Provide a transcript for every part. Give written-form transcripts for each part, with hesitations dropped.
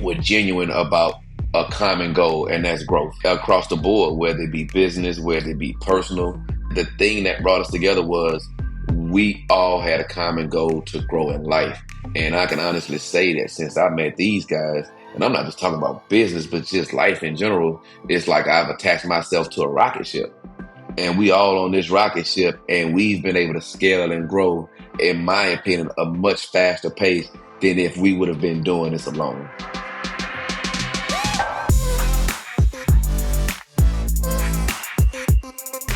were genuine about a common goal, and that's growth across the board, whether it be business, whether it be personal. The thing that brought us together was we all had a common goal to grow in life. And I can honestly say that since I met these guys, and I'm not just talking about business, but just life in general, it's like I've attached myself to a rocket ship. And we all on this rocket ship, and we've been able to scale and grow, in my opinion, a much faster pace than if we would have been doing this alone.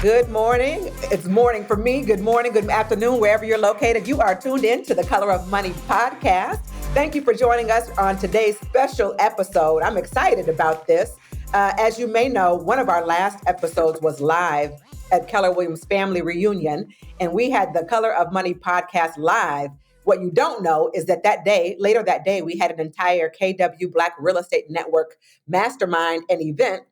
Good morning. It's morning for me. Good morning, good afternoon, wherever you're located. You are tuned in to the Color of Money podcast. Thank you for joining us on today's special episode. I'm excited about this. As you may know, one of our last episodes was live at Keller Williams family reunion, and we had the Color of Money podcast live. What you don't know is that later that day, we had an entire KW Black Real Estate Network mastermind and event.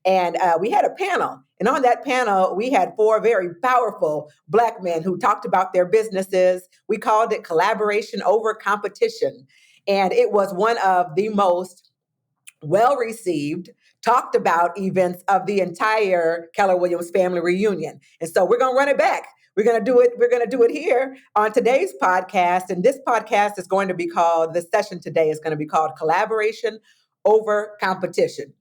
And we had a panel. And on that panel, we had 4 very powerful Black men who talked about their businesses. We called it collaboration over competition. And it was one of the most well-received, talked about events of the entire Keller Williams family reunion. And so we're going to run it back. We're going to do it. We're going to do it here on today's podcast. And this podcast is going to be called, the session today is going to be called Collaboration Over Competition.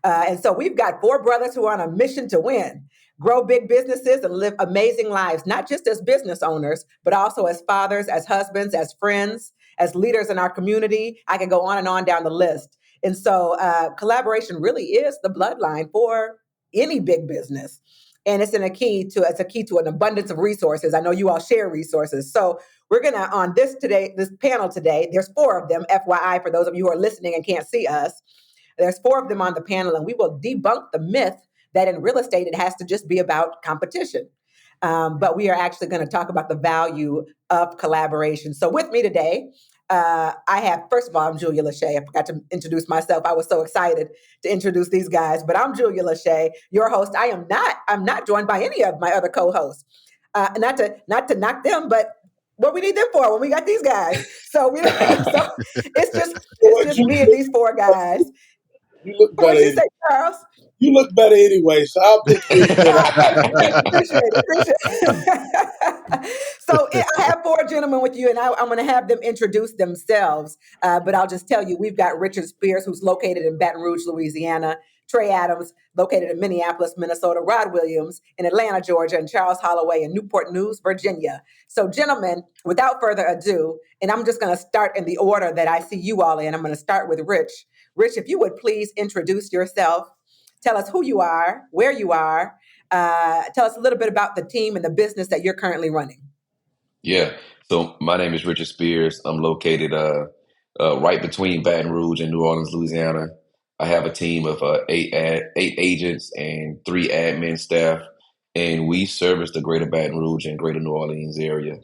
And so we've got 4 brothers who are on a mission to win, grow big businesses and live amazing lives, not just as business owners, but also as fathers, as husbands, as friends, as leaders in our community. I can go on and on down the list. And so collaboration really is the bloodline for any big business. And it's a key to an abundance of resources. I know you all share resources. So we're going to, on this panel today, there's 4 of them, FYI, for those of you who are listening and can't see us. There's 4 of them on the panel, and we will debunk the myth that in real estate, it has to just be about competition. But we are actually going to talk about the value of collaboration. So with me today, first of all, I'm Julia Lachey. I forgot to introduce myself. I was so excited to introduce these guys, but I'm Julia Lachey, your host. I'm not joined by any of my other co-hosts. Not to knock them, but what we need them for when we got these guys. So it's just me and these 4 guys. You look better. What did you say, Charles? You look better anyway, so I'll pick you. Appreciate it. So I have 4 gentlemen with you, and I'm going to have them introduce themselves. But I'll just tell you, we've got Richard Spears, who's located in Baton Rouge, Louisiana; Tre Adams, located in Minneapolis, Minnesota; Rod Williams in Atlanta, Georgia; and Charles Holloway in Newport News, Virginia. So, gentlemen, without further ado, and I'm just going to start in the order that I see you all in. I'm going to start with Rich. Rich, if you would please introduce yourself. Tell us who you are, where you are. Tell us a little bit about the team and the business that you're currently running. Yeah. So my name is Richard Spears. I'm located right between Baton Rouge and New Orleans, Louisiana. I have a team of 8 agents and 3 admin staff, and we service the greater Baton Rouge and greater New Orleans area.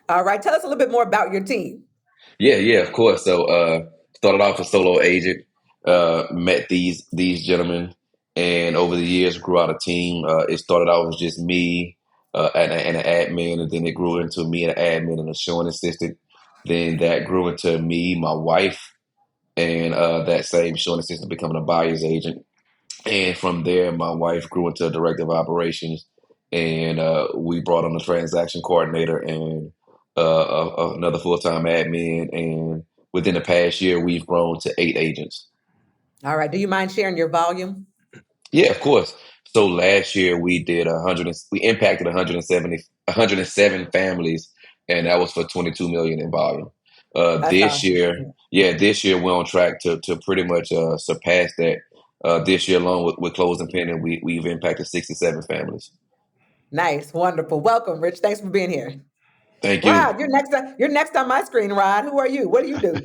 All right. Tell us a little bit more about your team. Yeah, of course. So started off a solo agent, met these gentlemen, and over the years grew out a team. It started out with just me and an admin, and then it grew into me and an admin and a showing assistant. Then that grew into me, my wife, and that same showing assistant becoming a buyer's agent. And from there, my wife grew into a director of operations, and we brought on a transaction coordinator and another full-time admin. And within the past year, we've grown to 8 agents. All right. Do you mind sharing your volume? Yeah, of course. So last year we did we impacted 107 families, and that was for 22 million in volume. This awesome. year we're on track to pretty much surpass that. This year alone with closing pending, we've impacted 67 families. Nice, wonderful. Welcome, Rich. Thanks for being here. Thank you. Rod, you're next on my screen, Rod. Who are you? What do you do?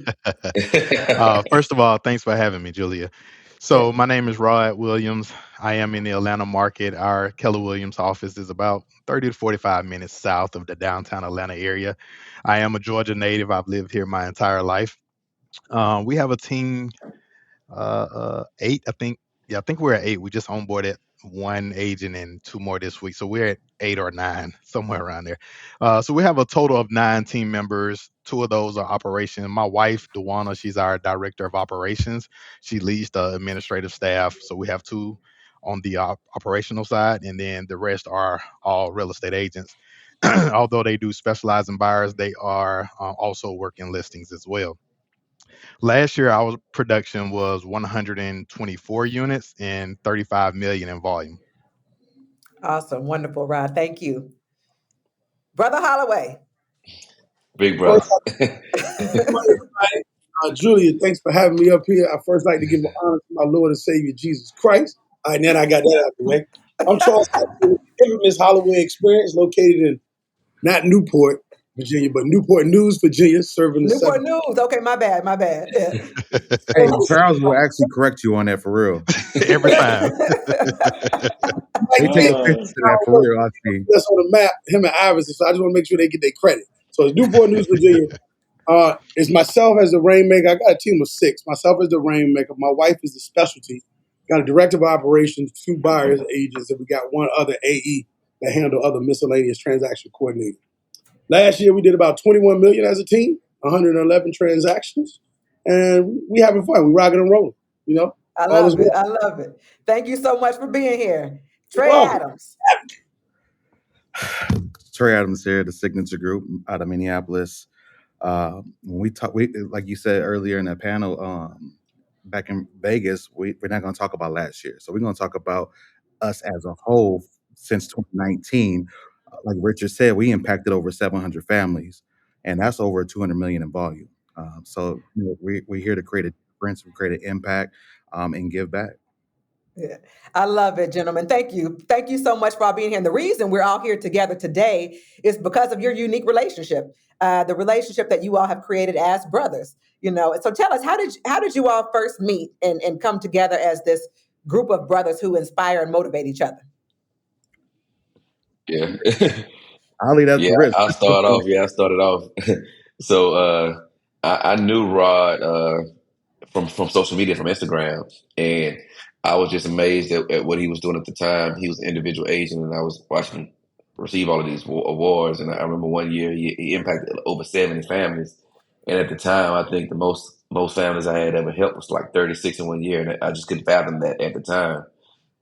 First of all, thanks for having me, Julia. So my name is Rod Williams. I am in the Atlanta market. Our Keller Williams office is about 30 to 45 minutes south of the downtown Atlanta area. I am a Georgia native. I've lived here my entire life. We have a team, 8, I think. Yeah, I think we're at 8. We just onboarded one agent and 2 more this week. So we're at 8 or 9, somewhere around there. So we have a total of 9 team members. 2 of those are operations. My wife, Dewana, she's our director of operations. She leads the administrative staff. So we have 2 on the operational side, and then the rest are all real estate agents. Although they do specialize in buyers, they are also working listings as well. Last year, our production was 124 units and 35 million in volume. Awesome. Wonderful, Rod. Thank you. Brother Holloway. Big brother. Julia, thanks for having me up here. I first like to give honor to my Lord and Savior Jesus Christ. All right, now that I got that out the way. I'm Charles, infamous Holloway Experience, located in not Newport, Virginia, but Newport News, Virginia, serving the Newport News. Okay, my bad. Yeah. Hey, Charles will actually correct you on that for real. Every time. They take offense to that for real, I see. That's on the map, him and Iverson, so I just want to make sure they get their credit. So it's Newport News, Virginia. It's myself as the rainmaker. I got a team of 6. Myself as the rainmaker. My wife is the specialty. Got a director of operations, 2 buyers agents, and we got 1 other AE that handle other miscellaneous transaction coordinator. Last year we did about 21 million as a team, 111 transactions, and we having fun. We rocking and rolling. You know. I love it. I love it. Thank you so much for being here, Tre Adams. Tre Adams here, the Signature Group out of Minneapolis. When we talk, like you said earlier in the panel, back in Vegas, we're not going to talk about last year. So we're going to talk about us as a whole since 2019. Like Richard said, we impacted over 700 families, and that's over 200 million in volume. So we're here to create a difference, we create an impact, and give back. Yeah, I love it, gentlemen. Thank you. Thank you so much for all being here. And the reason we're all here together today is because of your unique relationship, the relationship that you all have created as brothers. You know, so tell us, how did you all first meet and come together as this group of brothers who inspire and motivate each other? Yeah. I'll leave that to Rich. I started off. So I knew Rod from social media, from Instagram, and I was just amazed at what he was doing at the time. He was an individual agent, and I was watching him receive all of these awards. And I remember one year he impacted over 70 families, and at the time, I think the most families I had ever helped was like 36 in 1 year, and I just couldn't fathom that at the time.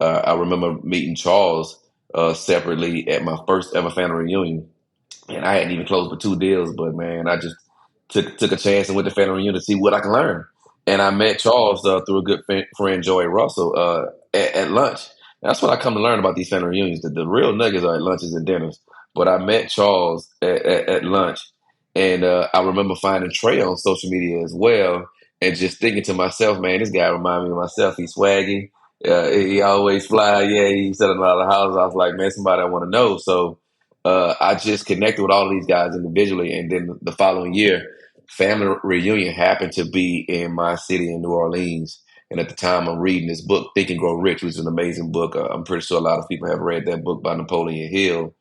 I remember meeting Charles separately at my first ever family reunion, and I hadn't even closed but 2 deals, but man, I just took a chance and went to family reunion to see what I can learn. And I met Charles through a good friend, Joey Russell, at lunch. And that's what I come to learn about these family reunions. The real nuggets are at lunches and dinners. But I met Charles at lunch, and I remember finding Tre on social media as well, and just thinking to myself, man, this guy reminds me of myself. He's swaggy. He always fly. Yeah, he set in a lot of houses. I was like, man, somebody I want to know. So I just connected with all of these guys individually. And then the following year, family reunion happened to be in my city in New Orleans. And at the time, I'm reading this book, Think and Grow Rich, which is an amazing book. I'm pretty sure a lot of people have read that book by Napoleon Hill.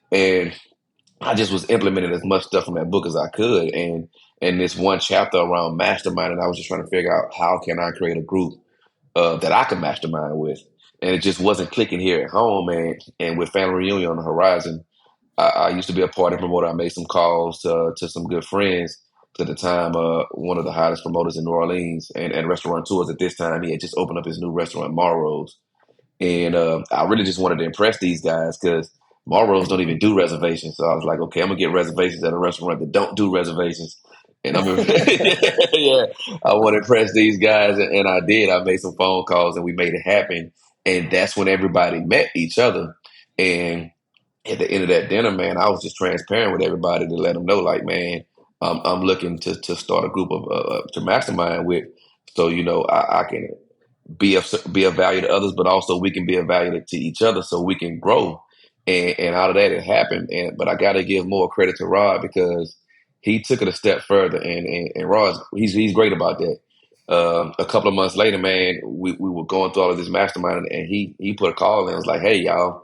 And I just was implementing as much stuff from that book as I could. And this one chapter around mastermind, and I was just trying to figure out how can I create a group that I can mastermind with. And it just wasn't clicking here at home. And with family reunion on the horizon, I used to be a party promoter. I made some calls to some good friends. At the time, one of the hottest promoters in New Orleans and restaurateurs at this time, he had just opened up his new restaurant, Marrow's. And I really just wanted to impress these guys because Marrow's don't even do reservations. So I was like, okay, I'm going to get reservations at a restaurant that don't do reservations. And I want to impress these guys. And I did. I made some phone calls and we made it happen. And that's when everybody met each other. And at the end of that dinner, man, I was just transparent with everybody to let them know, like, man, I'm looking to start a group of to mastermind with, so I can be of value to others, but also we can be of value to each other, so we can grow. And out of that, it happened. But I got to give more credit to Rod because he took it a step further. And Rod, he's great about that. A couple of months later, man, we were going through all of this mastermind, and he put a call in and was like, hey, y'all,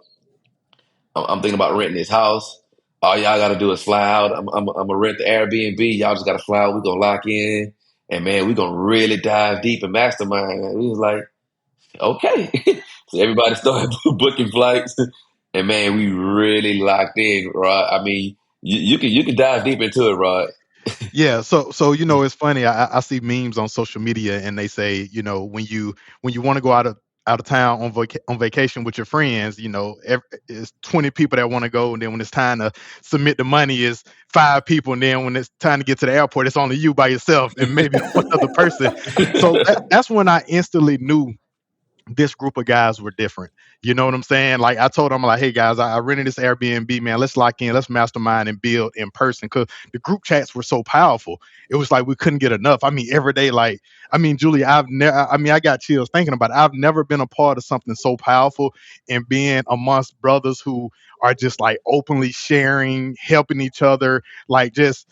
I'm thinking about renting this house. All y'all got to do is fly out. I'm going to rent the Airbnb. Y'all just got to fly out. We're going to lock in. And, man, we're going to really dive deep in mastermind. And we was like, okay. So everybody started booking flights, and man, we really locked in, Rod. I mean, you can dive deep into it, Rod. Yeah, so it's funny. I see memes on social media, and they say, when you want to go out of town on on vacation with your friends, it's 20 people that want to go, and then when it's time to submit the money, is 5 people, and then when it's time to get to the airport, it's only you by yourself and maybe one other person. So that's when I instantly knew this group of guys were different. You know what I'm saying? Like I told them, like, hey guys, I rented this Airbnb, man. Let's lock in, let's mastermind and build in person. Cause the group chats were so powerful. It was like we couldn't get enough. I mean, every day, like, I mean, Julie, I got chills thinking about it. I've never been a part of something so powerful and being amongst brothers who are just like openly sharing, helping each other, like just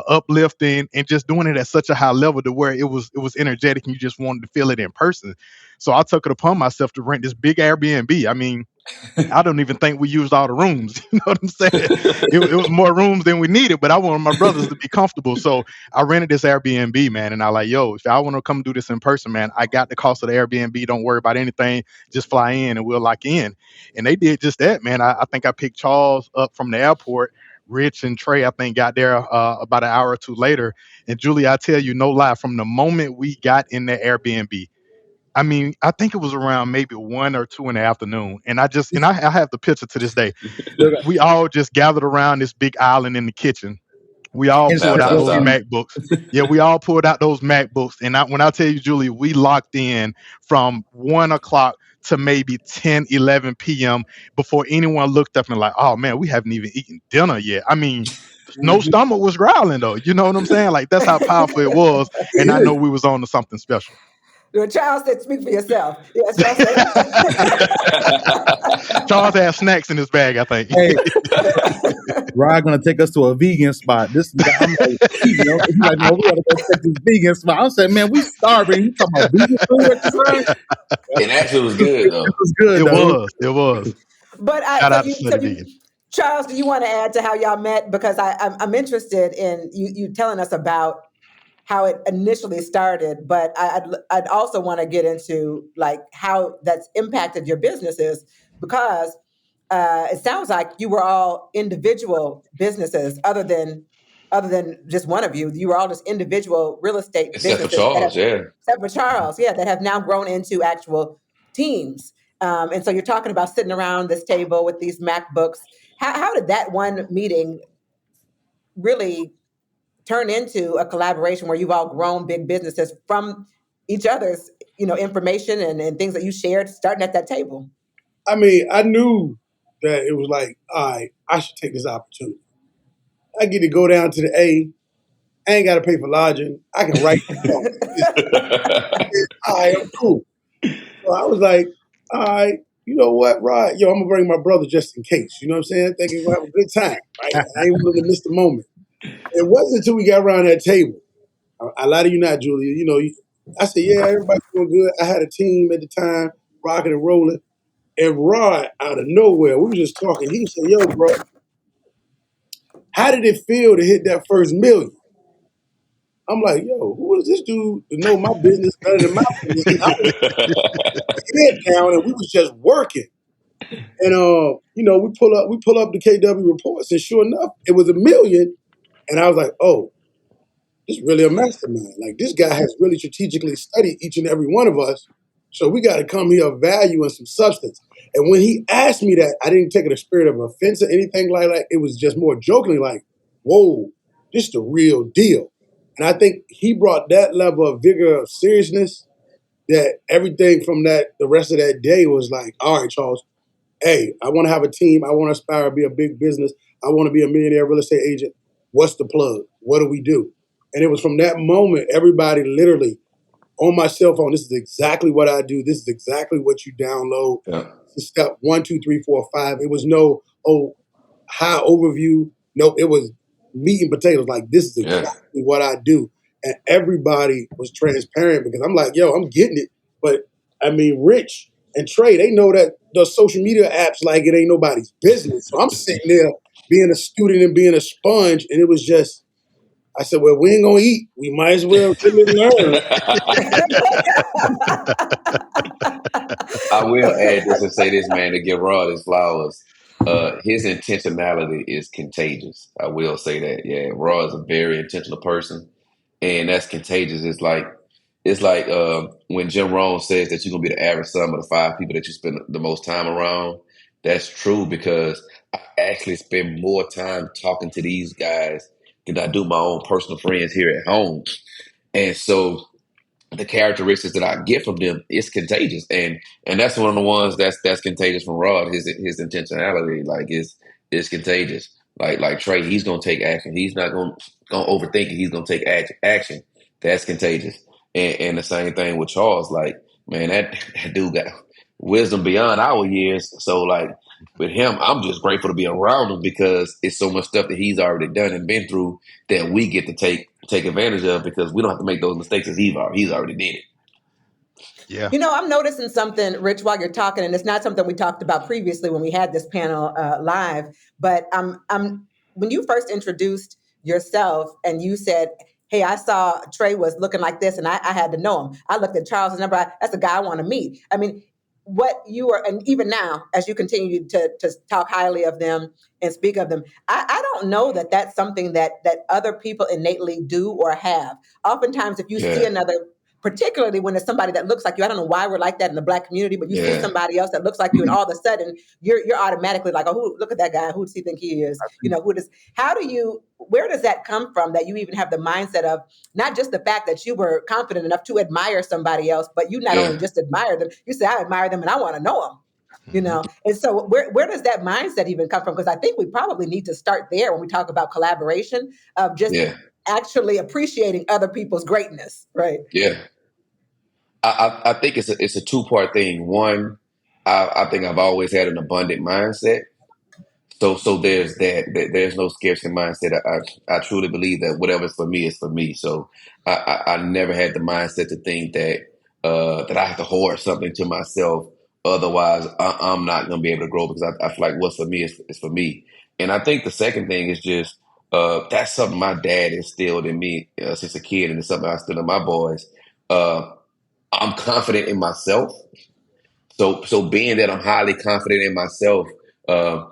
uplifting and just doing it at such a high level to where it was energetic and you just wanted to feel it in person. So I took it upon myself to rent this big Airbnb. I mean, I don't even think we used all the rooms. You know what I'm saying? It was more rooms than we needed, but I wanted my brothers to be comfortable. So I rented this Airbnb, man. And I like, yo, if I want to come do this in person, man, I got the cost of the Airbnb. Don't worry about anything. Just fly in and we'll lock in. And they did just that, man. I think I picked Charles up from the airport. Rich and Trey, I think, got there about an hour or two later. And Julie, I tell you, no lie, from the moment we got in the Airbnb, I mean, I think it was around maybe 1 or 2 in the afternoon. And I have the picture to this day. We all just gathered around this big island in the kitchen. We all pulled out those MacBooks. Yeah, we all pulled out those MacBooks. And when I tell you, Julie, we locked in from 1 o'clock to maybe 10, 11 p.m. before anyone looked up and like, oh man, we haven't even eaten dinner yet. I mean, no stomach was growling though. You know what I'm saying? Like that's how powerful it was. And I know we was on to something special. Charles said, speak for yourself. Yes, Charles said. Charles has snacks in his bag, I think. Hey, Rod gonna take us to a vegan spot. I'm like, he's like, no, we gotta go check this vegan spot. I'm saying, man, we starving. You talking about vegan food at the time? And actually, it was good though. It was good. It was. But Charles, do you want to add to how y'all met? Because I'm interested in you telling us about how it initially started, but I'd also want to get into like how that's impacted your businesses, because it sounds like you were all individual businesses, other than just one of you. You were all just individual real estate Except businesses. for Charles, Except for Charles, that have now grown into actual teams. And so you're talking about sitting around this table with these MacBooks. How did that one meeting really turn into a collaboration where you've all grown big businesses from each other's, information and things that you shared starting at that table? I mean, I knew that it was like, all right, I should take this opportunity. I get to go down to the A. I ain't got to pay for lodging. I can write. All right, I'm cool. So I was like, all right, you know what, Rod? Yo, I'm going to bring my brother just in case. You know what I'm saying? Thinking we'll have a good time, right? I ain't willing to miss the moment. It wasn't until we got around that table. I lie to you not, Julia. I said, yeah, everybody's doing good. I had a team at the time, rocking and rolling. And Rod, out of nowhere, we were just talking. He said, yo, bro, how did it feel to hit that first million? I'm like, yo, who is this dude to know my business better than my business? I was head down and we was just working. And we pull up the KW reports, and sure enough, it was $1 million. And I was like, oh, this is really a mastermind. Like, this guy has really strategically studied each and every one of us. So we got to come here of value and some substance. And when he asked me that, I didn't take it a spirit of offense or anything like that. It was just more jokingly like, whoa, this is the real deal. And I think he brought that level of vigor of seriousness that everything from the rest of that day was like, all right, Charles, hey, I want to have a team. I want to aspire to be a big business. I want to be a millionaire real estate agent. What's the plug? What do we do? And it was from that moment, everybody literally on my cell phone, this is exactly what I do. This is exactly what you download. Yeah. Step 1, 2, 3, 4, 5. It was no, high overview. No, it was meat and potatoes. Like, this is exactly what I do. And everybody was transparent because I'm like, yo, I'm getting it. But I mean, Rich and Trey, they know that the social media apps like it ain't nobody's business. So I'm sitting there being a student and being a sponge. And it was just, I said, well, we ain't gonna eat. We might as well sit and learn. I will add this and say this, man, to give Rod his flowers. His intentionality is contagious. I will say that. Yeah, Rod is a very intentional person, and that's contagious. It's like when Jim Rohn says that you're gonna be the average sum of the 5 people that you spend the most time around. That's true because I actually spend more time talking to these guys than I do my own personal friends here at home, and so the characteristics that I get from them is contagious, and that's one of the ones that's contagious from Rod. His intentionality, like, is contagious. Like Trey, he's gonna take action. He's not gonna overthink it. He's gonna take action. That's contagious. And the same thing with Charles. Like, man, that dude got wisdom beyond our years. So like with him, I'm just grateful to be around him because it's so much stuff that he's already done and been through that we get to take advantage of because we don't have to make those mistakes as he's already did it. Yeah. I'm noticing something, Rich, while you're talking, and it's not something we talked about previously when we had this panel live. But when you first introduced yourself and you said, "Hey, I saw Trey was looking like this, and I had to know him." I looked at Charles' number. That's the guy I want to meet. I mean, what you are, and even now, as you continue to talk highly of them and speak of them, I don't know that that's something that other people innately do or have. Oftentimes, if you see Yeah, another, particularly when it's somebody that looks like you. I don't know why we're like that in the Black community, but you see yeah, somebody else that looks like you, and all of a sudden you're automatically like, oh, look at that guy. Who does he think he is? Where does that come from that you even have the mindset of not just the fact that you were confident enough to admire somebody else, but you not yeah, only just admire them, you say, I admire them and I want to know them. And so where does that mindset even come from? Because I think we probably need to start there when we talk about collaboration, of just yeah, actually appreciating other people's greatness, right? yeah. I think it's a 2-part thing. One, I think I've always had an abundant mindset. So there's that. There's no scarcity mindset. I truly believe that whatever's for me is for me. So I never had the mindset to think that I have to hoard something to myself. Otherwise, I'm not going to be able to grow because I feel like what's for me is for me. And I think the second thing is just that's something my dad instilled in me since a kid, and it's something I instilled in my boys. I'm confident in myself. So being that I'm highly confident in myself. Uh,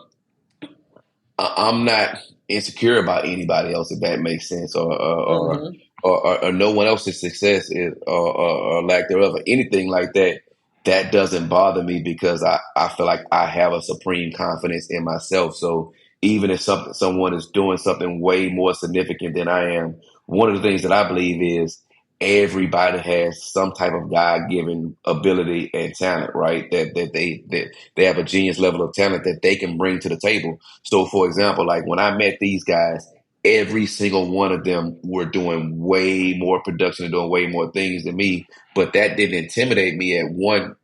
I'm not insecure about anybody else, if that makes sense, Mm-hmm. or no one else's success or lack thereof, or anything like that. That doesn't bother me because I feel like I have a supreme confidence in myself. So even if someone is doing something way more significant than I am, one of the things that I believe is everybody has some type of God-given ability and talent, right? That they have a genius level of talent that they can bring to the table. So, for example, like when I met these guys, every single one of them were doing way more production and doing way more things than me. But that didn't intimidate me at one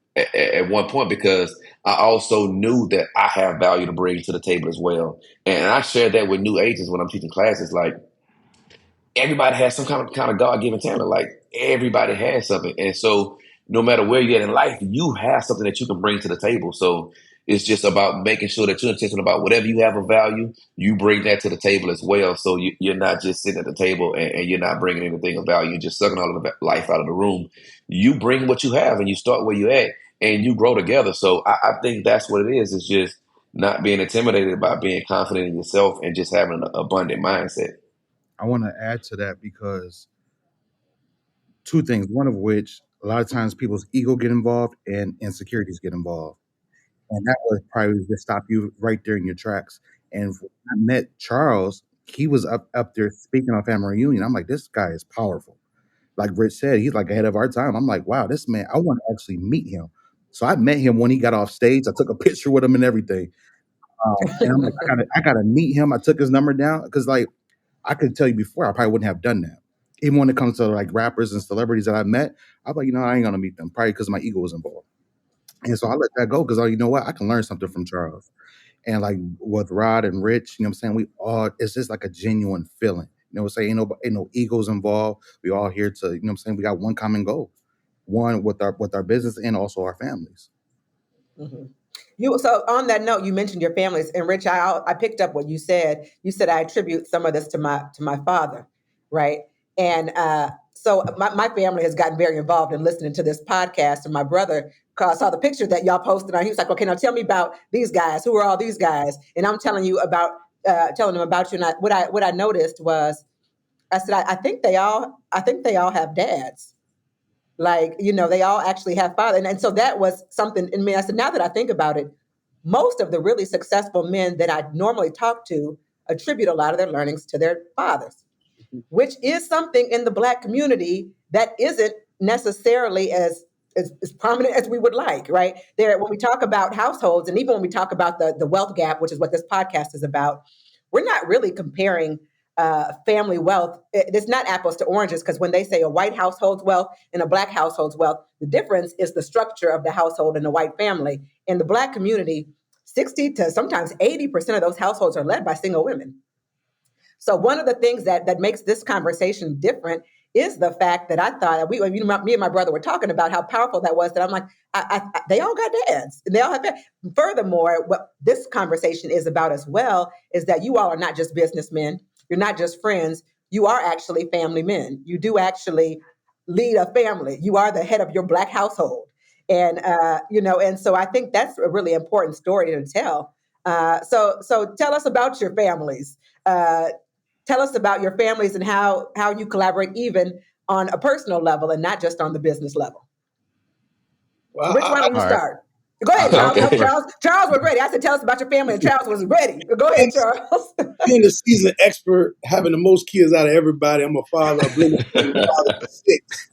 point because I also knew that I have value to bring to the table as well. And I share that with new agents when I'm teaching classes. Like everybody has some kind of God given talent. Like everybody has something, and so no matter where you're at in life, you have something that you can bring to the table. So it's just about making sure that you're intentional about whatever you have of value, you bring that to the table as well. So you're not just sitting at the table and you're not bringing anything of value, you're just sucking all of the life out of the room. You bring what you have and you start where you're at and you grow together. So I think that's what it is. It's just not being intimidated by being confident in yourself and just having an abundant mindset. I want to add to that because 2 things. One of which, a lot of times people's ego get involved and insecurities get involved, and that would probably just stop you right there in your tracks. And when I met Charles, he was up there speaking on family reunion. I'm like, this guy is powerful. Like Rich said, he's like ahead of our time. I'm like, wow, this man, I want to actually meet him. So I met him when he got off stage. I took a picture with him and everything. And I'm like, I gotta meet him. I took his number down because, like, I could tell you before, I probably wouldn't have done that. Even when it comes to like rappers and celebrities that I met, I'm like, I ain't gonna meet them, probably because my ego was involved. And so I let that go because, you know what, I can learn something from Charles. And like with Rod and Rich, you know what I'm saying? It's just like a genuine feeling. You know what I'm saying? Ain't no egos involved. We all here to, you know what I'm saying? We got one common goal, one with our business and also our families. Mm-hmm. So on that note, you mentioned your families, and Rich, I picked up what you said. You said I attribute some of this to my father, right? And so my family has gotten very involved in listening to this podcast. And my brother saw the picture that y'all posted on. He was like, okay, now tell me about these guys. Who are all these guys? And I'm telling you about, telling them about you. And what I noticed was, I said, I think they all have dads. Like, they all actually have fathers. And so that was something in me. I said, now that I think about it, most of the really successful men that I normally talk to attribute a lot of their learnings to their fathers, which is something in the Black community that isn't necessarily as prominent as we would like, right? When we talk about households, and even when we talk about the wealth gap, which is what this podcast is about, we're not really comparing family wealth. It's not apples to oranges, because when they say a white household's wealth and a Black household's wealth, the difference is the structure of the household in the white family. In the Black community, 60 to sometimes 80% of those households are led by single women. So one of the things that makes this conversation different is the fact that I thought me and my brother were talking about how powerful that was. That I'm like, they all got dads, and they all have dads. Furthermore, what this conversation is about as well is that you all are not just businessmen. You're not just friends. You are actually family men. You do actually lead a family. You are the head of your Black household, and and so I think that's a really important story to tell. So tell us about your families. Tell us about your families and how you collaborate even on a personal level and not just on the business level. Well, Rich, why don't you All right. start? Go ahead, Charles. Okay. No, Charles was ready. I said, tell us about your family, and Charles was ready. Go ahead, Charles. being the seasoned expert, having the most kids out of everybody, I'm a father. I've been a father of 6.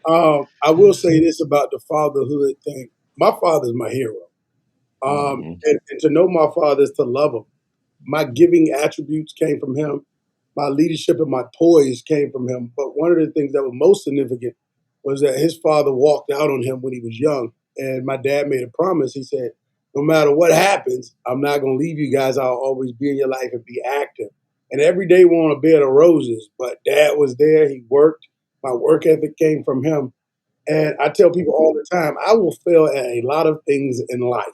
I will say this about the fatherhood thing. My father's my hero. And to know my father is to love him. My giving attributes came from him. My leadership and my poise came from him. But one of the things that was most significant was that his father walked out on him when he was young. And my dad made a promise. He said, no matter what happens, I'm not going to leave you guys. I'll always be in your life and be active. And every day we're on a bed of roses. But dad was there. He worked. My work ethic came from him. And I tell people all the time, I will fail at a lot of things in life.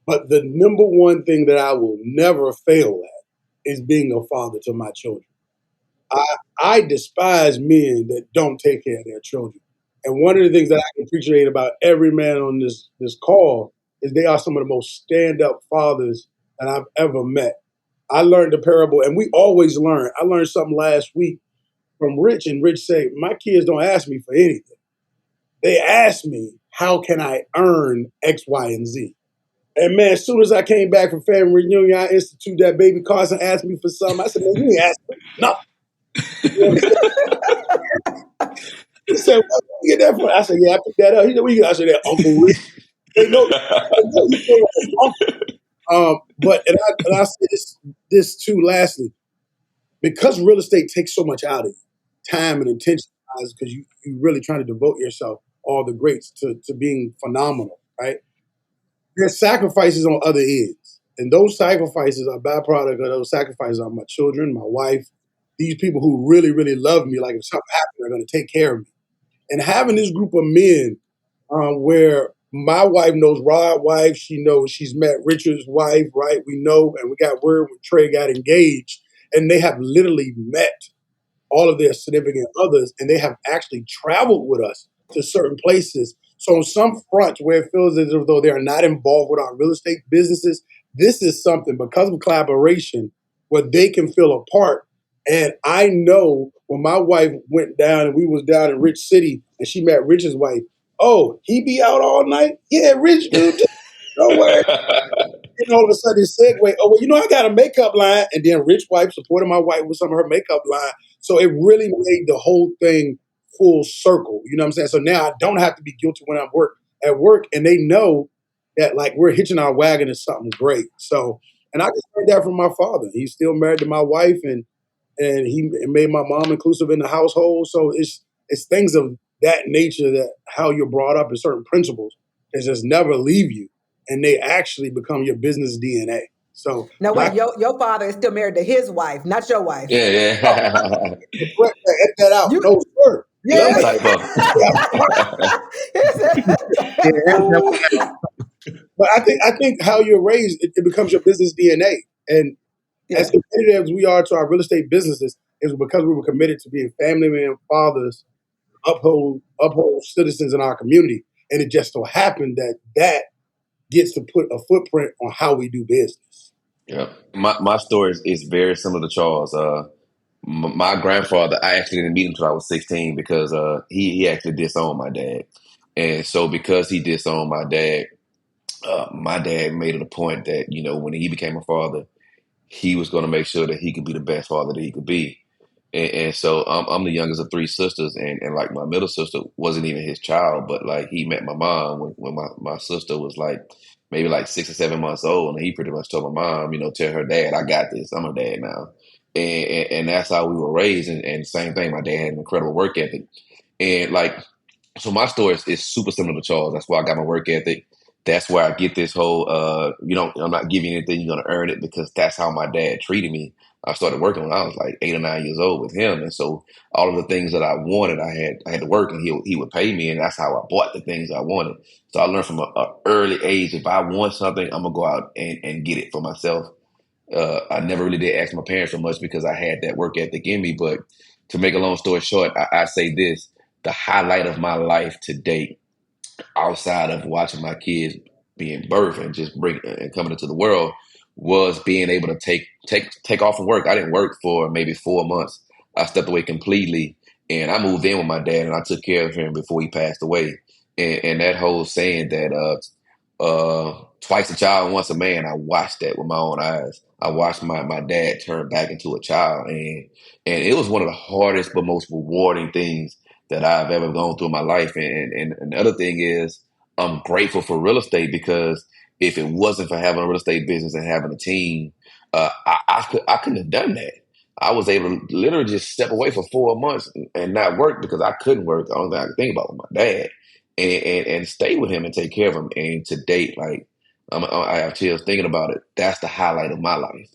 But the number one thing that I will never fail at is being a father to my children. I despise men that don't take care of their children. And one of the things that I can appreciate about every man on this call is they are some of the most stand-up fathers that I've ever met. I learned the parable, and we always learn. I learned something last week from Rich, and Rich said, my kids don't ask me for anything. They ask me, how can I earn X, Y, and Z? And man, as soon as I came back from family reunion, I instituted that baby Carson asked me for something. I said, man, you ain't ask me nothing. You know what I'm saying? He said, where you get that from? I said, yeah, I picked that up. He said, where you get? I said, that Uncle Rick. They know you feel like uncle. But I say this too, lastly, because real estate takes so much out of you, time and attention, because you really trying to devote yourself, all the greats, to being phenomenal, right? There's sacrifices on other ends. And those sacrifices are byproduct of those sacrifices are my children, my wife, these people who really, really love me. Like if something happens, they're going to take care of me. And having this group of men where my wife knows Rod's wife, she knows she's met Richard's wife, right? We know, and we got word when Trey got engaged, and they have literally met all of their significant others, and they have actually traveled with us to certain places. So on some fronts where it feels as though they are not involved with our real estate businesses, this is something, because of collaboration, where they can feel a part. And I know when my wife went down and we was down in Rich City and she met Rich's wife, oh, he be out all night? Yeah, Rich, dude, don't worry. And all of a sudden it segue, oh, well, I got a makeup line. And then Rich wife supported my wife with some of her makeup line. So it really made the whole thing full circle. You know what I'm saying? So now I don't have to be guilty when I'm at work. And they know that like we're hitching our wagon to something great. So, and I just heard that from my father. He's still married to my wife and he made my mom inclusive in the household. So it's things of that nature, that how you're brought up in certain principles that just never leave you. And they actually become your business DNA. So No, wait, your father is still married to his wife, not your wife. Yeah. Edit that out. No, sir. Yeah. But I think how you're raised, it becomes your business DNA. And as competitive as we are to our real estate businesses, It was because we were committed to being family men, fathers, uphold citizens in our community. And it just so happened that gets to put a footprint on how we do business. Yeah, my story is very similar to Charles. My grandfather, I actually didn't meet him until I was 16 because he actually disowned my dad, and so because he disowned my dad made it a point that when he became a father, he was going to make sure that he could be the best father that he could be. And so I'm the youngest of three sisters, and like my middle sister wasn't even his child, but like he met my mom when my sister was like maybe like 6 or 7 months old, and he pretty much told my mom, tell her dad, I got this, I'm her dad now, and that's how we were raised. And same thing, my dad had an incredible work ethic, and like so my story is super similar to Charles. That's why I got my work ethic. That's where I get this whole I'm not giving you anything, you're gonna earn it, because that's how my dad treated me. I started working when I was like 8 or 9 years old with him, and so all of the things that I wanted, I had to work, and he would pay me, and that's how I bought the things I wanted. So I learned from a early age, if I want something, I'm gonna go out and get it for myself. I never really did ask my parents so much because I had that work ethic in me. But to make a long story short, I say this: the highlight of my life to date, outside of watching my kids being birthed and just bring and coming into the world, was being able to take off from work. I didn't work for maybe 4 months. I stepped away completely, and I moved in with my dad, and I took care of him before he passed away. And that whole saying that twice a child, once a man, I watched that with my own eyes. I watched my dad turn back into a child, and it was one of the hardest but most rewarding things that I've ever gone through in my life. And the other thing is, I'm grateful for real estate, because if it wasn't for having a real estate business and having a team, I couldn't have done that. I was able to literally just step away for 4 months and not work because I couldn't work. The only thing I could think about was my dad, and stay with him and take care of him. And to date, like I have chills thinking about it. That's the highlight of my life,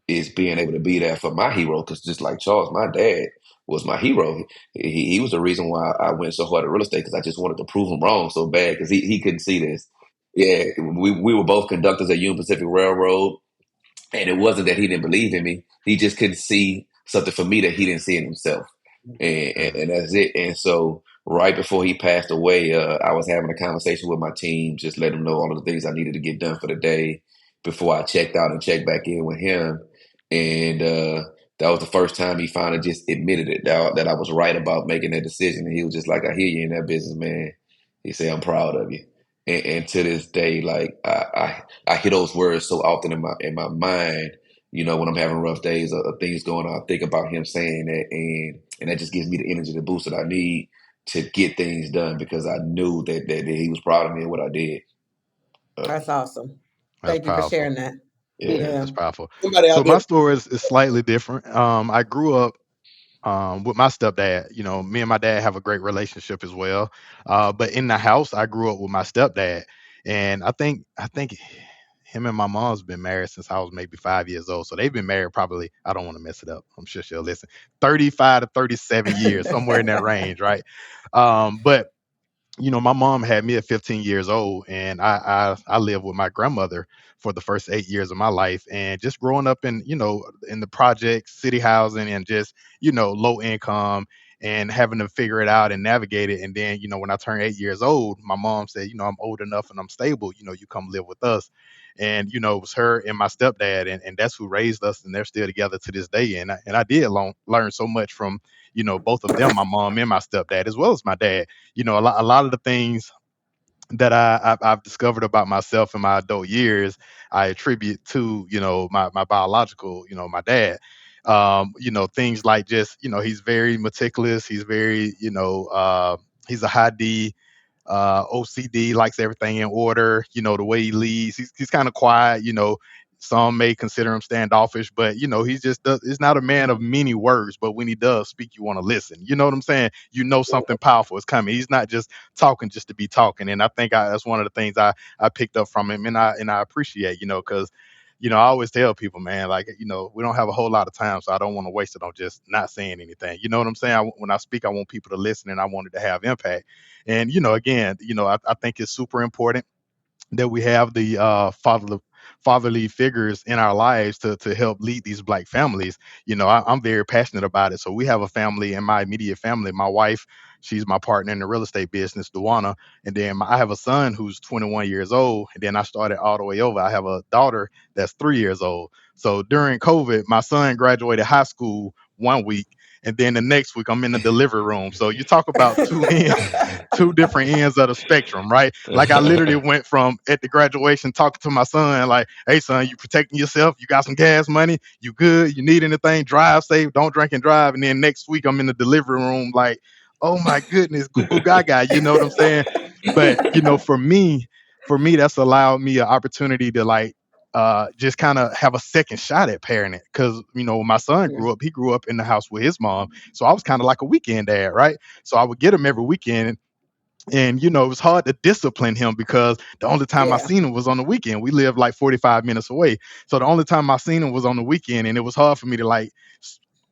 is being able to be there for my hero. Because just like Charles, my dad was my hero. He was the reason why I went so hard at real estate, because I just wanted to prove him wrong so bad, because he couldn't see this. Yeah, we were both conductors at Union Pacific Railroad, and it wasn't that he didn't believe in me. He just couldn't see something for me that he didn't see in himself. And that's it. And so right before he passed away, I was having a conversation with my team, just letting them know all of the things I needed to get done for the day before I checked out and checked back in with him. And that was the first time he finally just admitted it, that I was right about making that decision. And he was just like, I hear you in that business, man. He said, I'm proud of you. And to this day, like I hear those words so often in my mind, when I'm having rough days or things going on. I think about him saying that, and that just gives me the energy, the boost that I need to get things done, because I knew that he was proud of me and what I did. That's awesome. That's Thank you for powerful. sharing that. Yeah. Yeah. That's powerful. Somebody So out my there, story is slightly different. I grew up with my stepdad. Me and my dad have a great relationship as well. But in the house, I grew up with my stepdad, and I think him and my mom's been married since I was maybe 5 years old. So they've been married probably. I don't want to mess it up. I'm sure she'll listen. 35 to 37 years, somewhere in that range, right? But my mom had me at 15 years old, and I lived with my grandmother for the first 8 years of my life. And just growing up in the project, city housing, and just low income, and having to figure it out and navigate it. And then when I turned 8 years old, my mom said, I'm old enough and I'm stable. You come live with us. And it was her and my stepdad, and that's who raised us, and they're still together to this day. And I did learn so much from both of them, my mom and my stepdad, as well as my dad. A lot of the things that I've discovered about myself in my adult years, I attribute to my biological, my dad. Things like just he's very meticulous. He's very he's a high D, OCD, likes everything in order. The way he leads, he's kind of quiet. Some may consider him standoffish, but he's just he's not a man of many words. But when he does speak, you want to listen. You know what I'm saying? Something powerful is coming. He's not just talking just to be talking. And I think that's one of the things I picked up from him, and I appreciate because. I always tell people, man, like, we don't have a whole lot of time, so I don't want to waste it on just not saying anything. You know what I'm saying? When I speak, I want people to listen, and I want it to have impact. And again, I think it's super important that we have the fatherly figures in our lives to help lead these Black families. I'm very passionate about it. So we have a family in my immediate family. My wife, she's my partner in the real estate business, Duana. And then I have a son who's 21 years old. And then I started all the way over. I have a daughter that's 3 years old. So during COVID, my son graduated high school one week. And then the next week, I'm in the delivery room. So you talk about two different ends of the spectrum, right? Like I literally went from at the graduation talking to my son, like, "Hey, son, you protecting yourself? You got some gas money? You good? You need anything? Drive safe. Don't drink and drive." And then next week, I'm in the delivery room, like, "Oh my goodness, goo goo gaga." You know what I'm saying? But for me, that's allowed me an opportunity to like just kind of have a second shot at parenting. Because when my son grew up, he grew up in the house with his mom, so I was kind of like a weekend dad, right? So I would get him every weekend, and it was hard to discipline him because the only time I Yeah. seen him was on the weekend. We lived like 45 minutes away, so the only time I seen him was on the weekend, and it was hard for me to like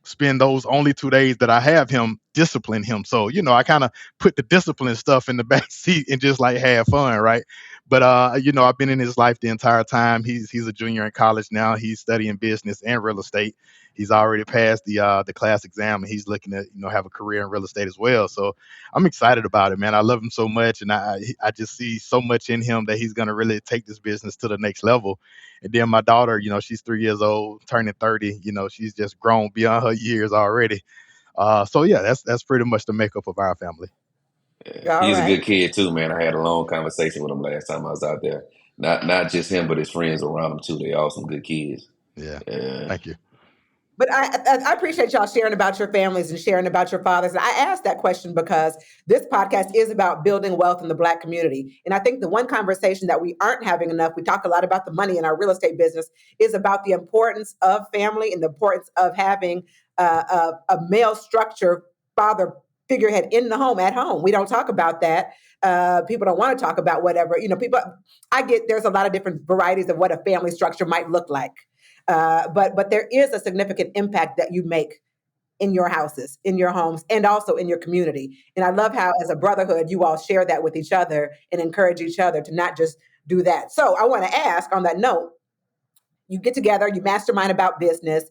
spend those only 2 days that I have him discipline him. So I kind of put the discipline stuff in the back seat and just like have fun, right? But I've been in his life the entire time. He's a junior in college now. He's studying business and real estate. He's already passed the class exam, and he's looking to have a career in real estate as well. So I'm excited about it, man. I love him so much, and I just see so much in him that he's gonna really take this business to the next level. And then my daughter, she's 3 years old, turning 30. She's just grown beyond her years already. So yeah, that's pretty much the makeup of our family. All He's a right. good kid too, man. I had a long conversation with him last time I was out there. Not just him, but his friends around him too. They all some good kids. Yeah, Yeah. thank you. But I appreciate y'all sharing about your families and sharing about your fathers. I asked that question because this podcast is about building wealth in the Black community. And I think the one conversation that we aren't having enough, we talk a lot about the money in our real estate business, is about the importance of family and the importance of having a male structure father figurehead in the home, at home. We don't talk about that. People don't want to talk about whatever. I get there's a lot of different varieties of what a family structure might look like. But there is a significant impact that you make in your houses, in your homes, and also in your community. And I love how, as a brotherhood, you all share that with each other and encourage each other to not just do that. So I want to ask on that note, you get together, you mastermind about business,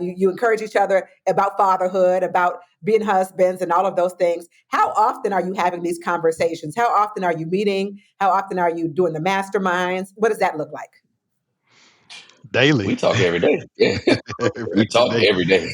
you encourage each other about fatherhood, about being husbands, and all of those things. How often are you having these conversations? How often are you meeting? How often are you doing the masterminds? What does that look like? We Daily. talk every day. Yeah. We Every talk day. every day.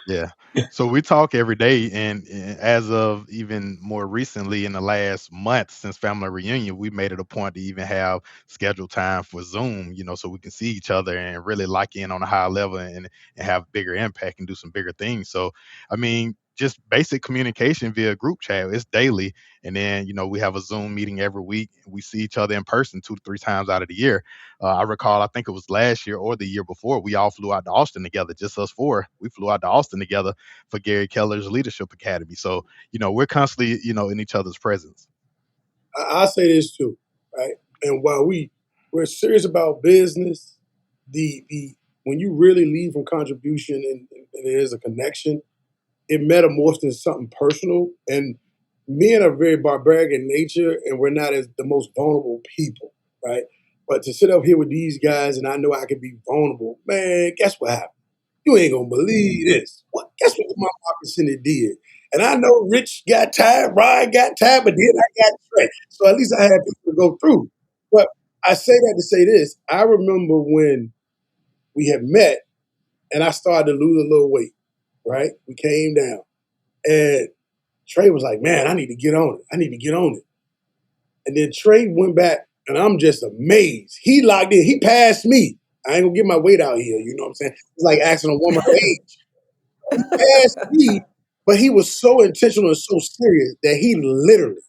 Yeah. So we talk every day, and as of even more recently, in the last month since family reunion, we made it a point to even have scheduled time for Zoom, so we can see each other and really lock in on a high level and have bigger impact and do some bigger things. So, I mean, just basic communication via group chat, it's daily. And then, we have a Zoom meeting every week. We see each other in person 2 to 3 times out of the year. I recall, I think it was last year or the year before, we all flew out to Austin together, just us four. We flew out to Austin together for Gary Keller's Leadership Academy. So, we're constantly, in each other's presence. I say this too, right? And while we're serious about business, the when you really lead from contribution and there is a connection, it metamorphs into something personal. And men are very barbaric in nature, and we're not as the most vulnerable people, right? But to sit up here with these guys, and I know I can be vulnerable, man. Guess what happened? You ain't gonna believe this. What? Guess what my Center did? And I know Rich got tired, Ryan got tired, but then I got Trey. So at least I had people to go through. But I say that to say this. I remember when we had met and I started to lose a little weight, right? We came down. And Trey was like, man, I need to get on it. I need to get on it. And then Trey went back, and I'm just amazed. He locked in. He passed me. I ain't gonna get my weight out here. You know what I'm saying? It's like asking a woman her age. He passed me, but he was so intentional and so serious that he literally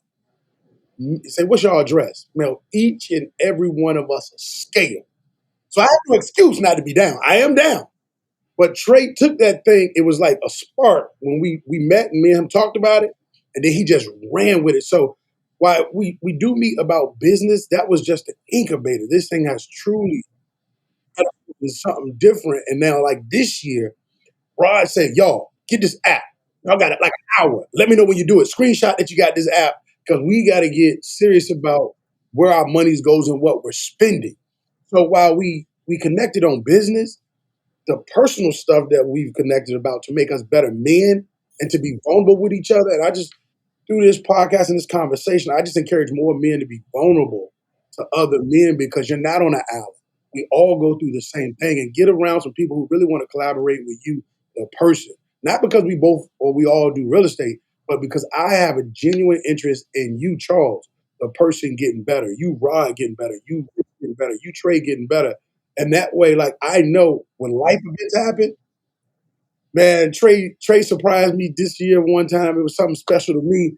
said, what's your address? Mail each and every one of us a scale. So I have no excuse not to be down. I am down. But Trey took that thing. It was like a spark when we met and me and him talked about it. And then he just ran with it. So while we do meet about business, that was just an incubator. This thing has truly been something different. And now, like this year, Rod said, y'all, get this app. Y'all got it like an hour. Let me know when you do it. Screenshot that you got this app because we got to get serious about where our money goes and what we're spending. So while we connected on business, the personal stuff that we've connected about to make us better men and to be vulnerable with each other. And I just, through this podcast and this conversation, I just encourage more men to be vulnerable to other men because you're not on an island. We all go through the same thing, and get around some people who really want to collaborate with you, the person. Not because we both or we all do real estate, but because I have a genuine interest in you, Charles, the person getting better, you, Rod, getting better, you getting better, you, Trey, getting better. And that way, like, I know when life events happen, man, Trey surprised me this year one time. It was something special to me.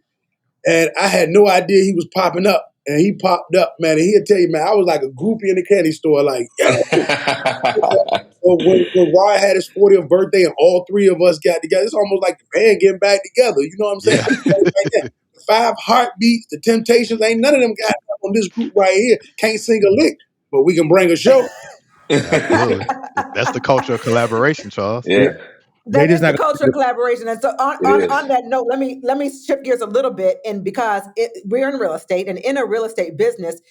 And I had no idea he was popping up. And he popped up, man. And he'll tell you, man, I was like a groupie in the candy store, like, yo. Or when Ryan had his 40th birthday and all three of us got together, it's almost like the band getting back together. You know what I'm saying? Yeah. The 5 Heartbeats, the Temptations, ain't none of them guys on this group right here. Can't sing a lick, but we can bring a show. Absolutely. That's the culture of collaboration, Charles. Yeah, That They just is the not culture of collaboration. And so on, it on, is. on that note, let me shift gears a little bit. And because we're in real estate, and in a real estate business,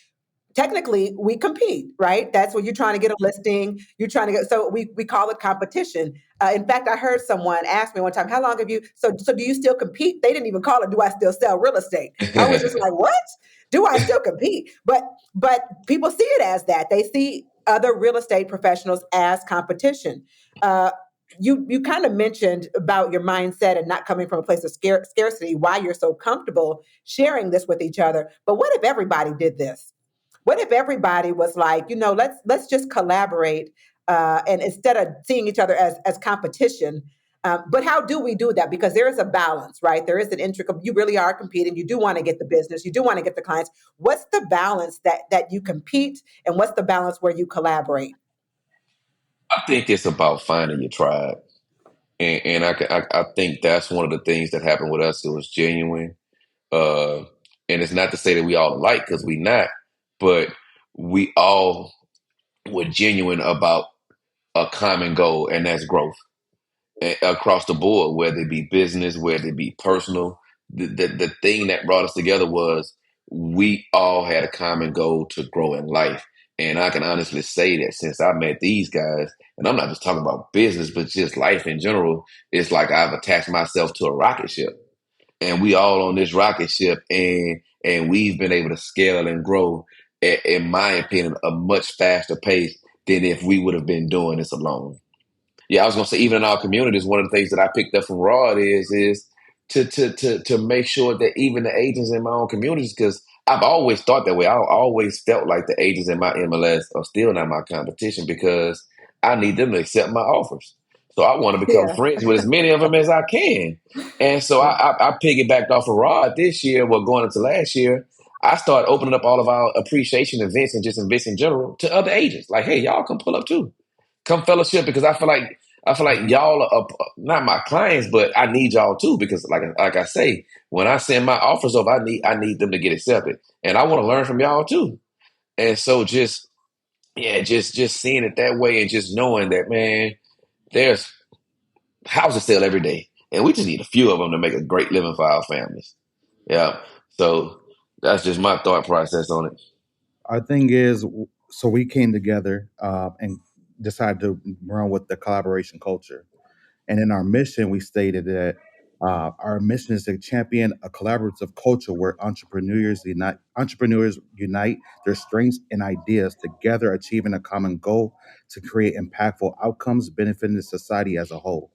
technically we compete, right? That's when you're trying to get a listing, you're trying to get, so we call it competition. In fact, I heard someone ask me one time, how long have you, so do you still compete? They didn't even call it, do I still sell real estate? I was just like, what? Do I still compete? But people see it as that. They see other real estate professionals as competition. You kind of mentioned about your mindset and not coming from a place of scarcity, why you're so comfortable sharing this with each other. But what if everybody did this? What if everybody was like, let's just collaborate, and instead of seeing each other as competition. But how do we do that? Because there is a balance, right? There is an intricate. You really are competing. You do want to get the business. You do want to get the clients. What's the balance that you compete, and what's the balance where you collaborate? I think it's about finding your tribe, and I think that's one of the things that happened with us. It was genuine, uh, and it's not to say that we all alike because we not, but we all were genuine about a common goal, and that's growth across the board, whether it be business, whether it be personal. The thing that brought us together was we all had a common goal to grow in life. And I can honestly say that since I met these guys, and I'm not just talking about business, but just life in general, it's like I've attached myself to a rocket ship. And we all on this rocket ship, and we've been able to scale and grow at, in my opinion, a much faster pace than if we would have been doing this alone. Yeah, I was gonna say even in our communities, one of the things that I picked up from Rod is to make sure that even the agents in my own communities, because I've always thought that way. I always felt like the agents in my MLS are still not my competition because I need them to accept my offers. So I want to become Yeah. friends with as many of them as I can. And so I piggybacked off of Rod this year, well, going into last year. I started opening up all of our appreciation events and just events in general to other agents. Like, hey, y'all come pull up too, come fellowship, because I feel like y'all are not my clients, but I need y'all too, because like I say, when I send my offers over, I need them to get accepted, and I want to learn from y'all too. And so just seeing it that way, and just knowing that, man, there's houses sell every day, and we just need a few of them to make a great living for our families. Yeah. So that's just my thought process on it. Our thing is, so we came together and decided to run with the collaboration culture. And in our mission, we stated that our mission is to champion a collaborative culture where entrepreneurs unite their strengths and ideas together, achieving a common goal to create impactful outcomes benefiting the society as a whole.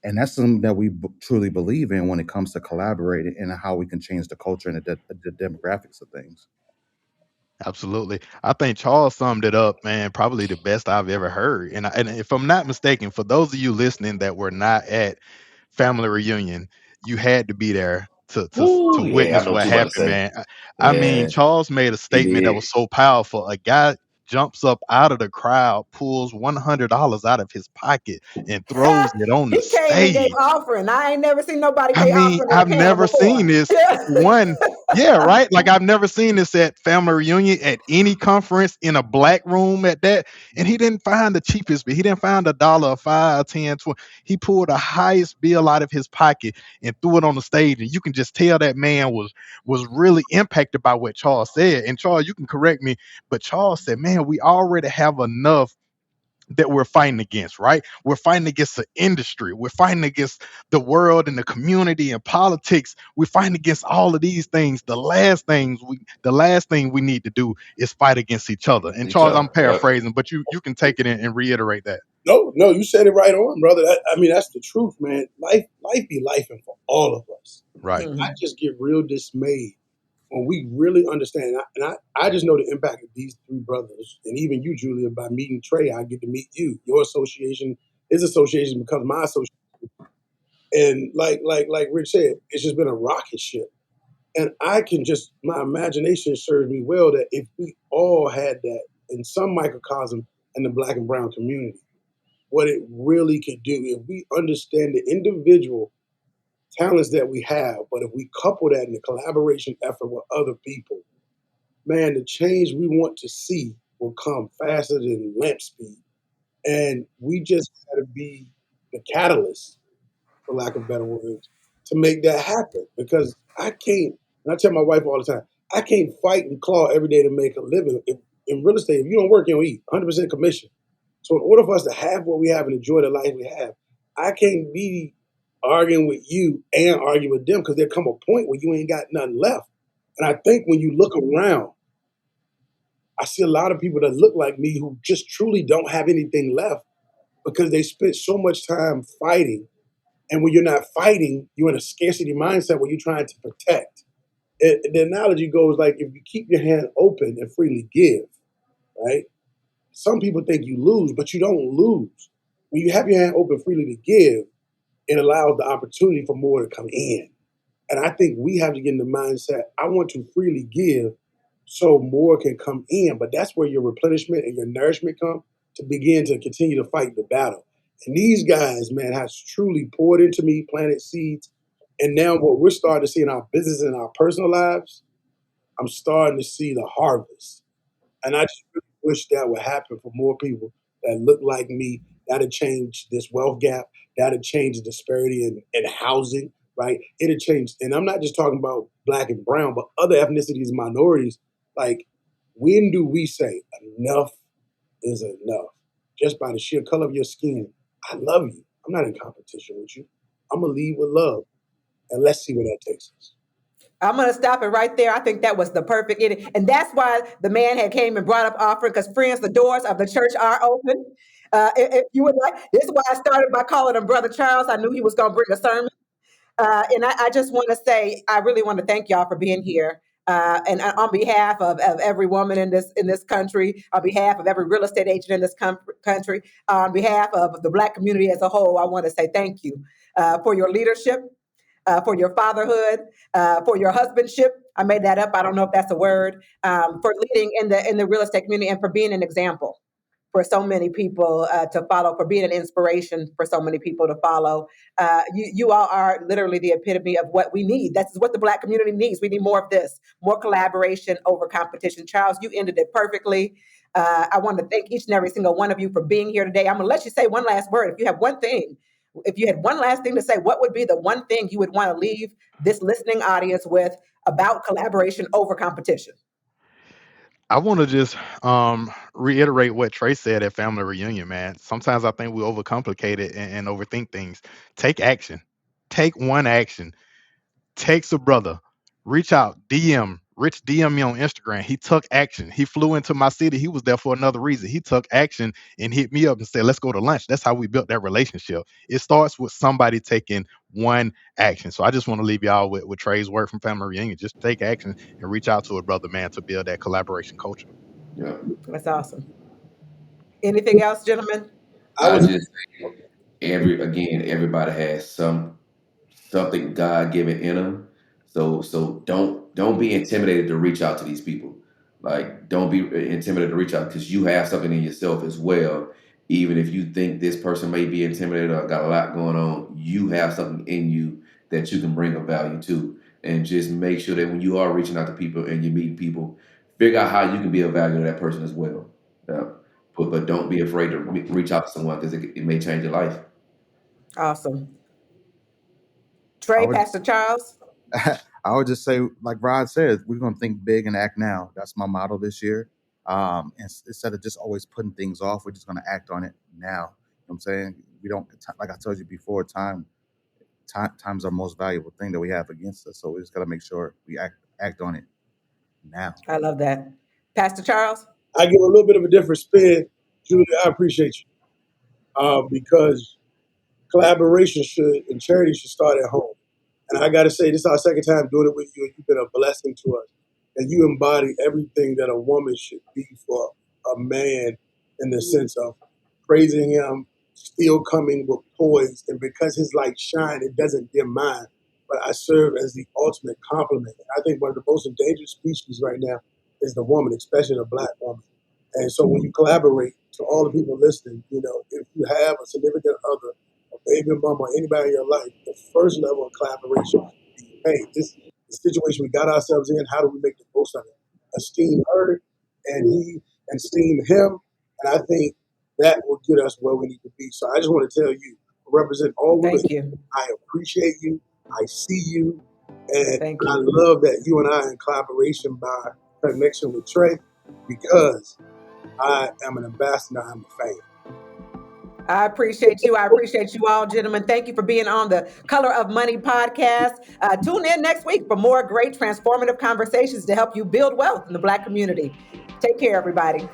And that's something that we truly believe in when it comes to collaborating and how we can change the culture and the demographics of things. Absolutely. I think Charles summed it up, man, probably the best I've ever heard. And if I'm not mistaken, for those of you listening that were not at family reunion, you had to be there to Ooh, yeah, I witness know what what you about to happened, say. man. I mean, Yeah, Charles made a he statement that did. was so powerful. A guy jumps up out of the crowd, pulls $100 out of his pocket, and throws it on the He came and gave stage. offering. I ain't never seen nobody I pay mean, offering in a I've panel never before. seen this. One, Yeah, right. Like I've never seen this at family reunion at any conference in a black room at that. And he didn't find the cheapest bill. He didn't find $1, a five, 10, 20. He pulled the highest bill out of his pocket and threw it on the stage. And you can just tell that man was really impacted by what Charles said. And Charles, you can correct me, but Charles said, "Man, we already have enough that we're fighting against, right? We're fighting against the industry. We're fighting against the world and the community and politics. We're fighting against all of these things. The last thing we need to do is fight against each other." And Each Charles, I'm other. Yep. paraphrasing, but you can take it and reiterate that. No, you said it right on, brother. I mean, that's the truth, man. Life be lifing for all of us. Right. And I just get real dismayed when we really understand. I just know the impact of these three brothers, and even you, Julia, by meeting Trey, I get to meet you. Your association, his association becomes my association. And like Rich said, it's just been a rocket ship. And I can just, my imagination serves me well that if we all had that in some microcosm in the black and brown community, what it really could do if we understand the individual talents that we have, but if we couple that in the collaboration effort with other people, man, the change we want to see will come faster than lamp speed. And we just got to be the catalyst, for lack of better words, to make that happen. Because I can't, and I tell my wife all the time, I can't fight and claw every day to make a living. In real estate, if you don't work, you don't eat. 100% commission. So in order for us to have what we have and enjoy the life we have, I can't be arguing with you and argue with them because there come a point where you ain't got nothing left. And I think when you look around, I see a lot of people that look like me who just truly don't have anything left because they spent so much time fighting. And when you're not fighting, you're in a scarcity mindset where you're trying to protect. The analogy goes like if you keep your hand open and freely give, right? Some people think you lose, but you don't lose. When you have your hand open freely to give, it allows the opportunity for more to come in. And I think we have to get in the mindset, I want to freely give so more can come in. But that's where your replenishment and your nourishment come to begin to continue to fight the battle. And these guys, man, has truly poured into me, planted seeds. And now what we're starting to see in our business and our personal lives, I'm starting to see the harvest. And I just really wish that would happen for more people that look like me. That'd change this wealth gap. That'd change the disparity in housing, right? It'd change. And I'm not just talking about black and brown, but other ethnicities and minorities. Like, when do we say enough is enough? Just by the sheer color of your skin. I love you. I'm not in competition with you. I'm going to lead with love. And let's see where that takes us. I'm going to stop it right there. I think that was the perfect ending. And that's why the man had came and brought up offering, because friends, the doors of the church are open. If you would like, this is why I started by calling him Brother Charles. I knew he was going to bring a sermon. And I just want to say, I really want to thank y'all for being here. And on behalf of every woman in this country, on behalf of every real estate agent in this country, on behalf of the Black community as a whole, I want to say thank you for your leadership, for your fatherhood, for your husbandship. I made that up. I don't know if that's a word. For leading in the real estate community and for being an example for so many people to follow, for being an inspiration for so many people to follow. You all are literally the epitome of what we need. That's what the Black community needs. We need more of this, more collaboration over competition. Charles, you ended it perfectly. I want to thank each and every single one of you for being here today. I'm going to let you say one last word. If you had one last thing to say, what would be the one thing you would want to leave this listening audience with about collaboration over competition? I want to just reiterate what Trey said at family reunion, man. Sometimes I think we overcomplicate it and overthink things. Take action. Take one action. Text a brother, reach out, Rich DM me on Instagram. He took action. He flew into my city. He was there for another reason. He took action and hit me up and said, let's go to lunch. That's how we built that relationship. It starts with somebody taking one action. So I just want to leave y'all with Trey's word from family reunion. Just take action and reach out to a brother, man, to build that collaboration culture. Yeah. That's awesome. Anything else, gentlemen? I just everybody has something God given in them. So don't be intimidated to reach out to these people. Like, don't be intimidated to reach out because you have something in yourself as well. Even if you think this person may be intimidated or got a lot going on, you have something in you that you can bring a value to. and just make sure that when you are reaching out to people and you meet people, figure out how you can be of value to that person as well. But don't be afraid to reach out to someone because it may change your life. Awesome. I Trey, would Pastor Charles. I would just say, like Rod said, we're gonna think big and act now. That's my motto this year. And instead of just always putting things off, we're just gonna act on it now. You know what I'm saying? We don't, like I told you before, time's our most valuable thing that we have against us. So we just gotta make sure we act on it now. I love that. Pastor Charles. I give a little bit of a different spin. Julia, I appreciate you. Because collaboration and charity should start at home. And I got to say, this is our second time doing it with you, and you've been a blessing to us. And you embody everything that a woman should be for a man, in the sense of praising him, still coming with poise. And because his light shine, it doesn't dim mine. But I serve as the ultimate compliment. I think one of the most endangered species right now is the woman, especially the Black woman. And so when you collaborate, to all the people listening, you know, if you have a significant other, a baby mama, or anybody in your life, the first level of collaboration should be, hey, this is the situation we got ourselves in, how do we make the most of it? Esteem her, and he esteem him, and I think that will get us where we need to be. So I just want to tell you, represent all women. Thank you. I appreciate you. I see you. And Thank I you. love that you and I are in collaboration by connection with Trey, because I am an ambassador. I'm a fan. I appreciate you. I appreciate you all, gentlemen. Thank you for being on the Color of Money podcast. Tune in next week for more great transformative conversations to help you build wealth in the Black community. Take care, everybody.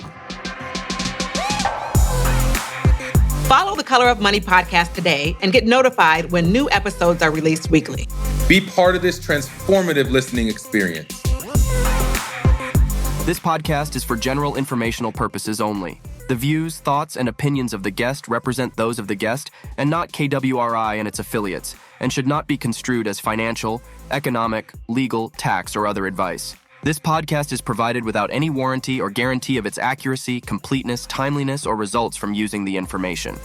Follow the Color of Money podcast today and get notified when new episodes are released weekly. Be part of this transformative listening experience. This podcast is for general informational purposes only. The views, thoughts, and opinions of the guest represent those of the guest and not KWRI and its affiliates, and should not be construed as financial, economic, legal, tax, or other advice. This podcast is provided without any warranty or guarantee of its accuracy, completeness, timeliness, or results from using the information.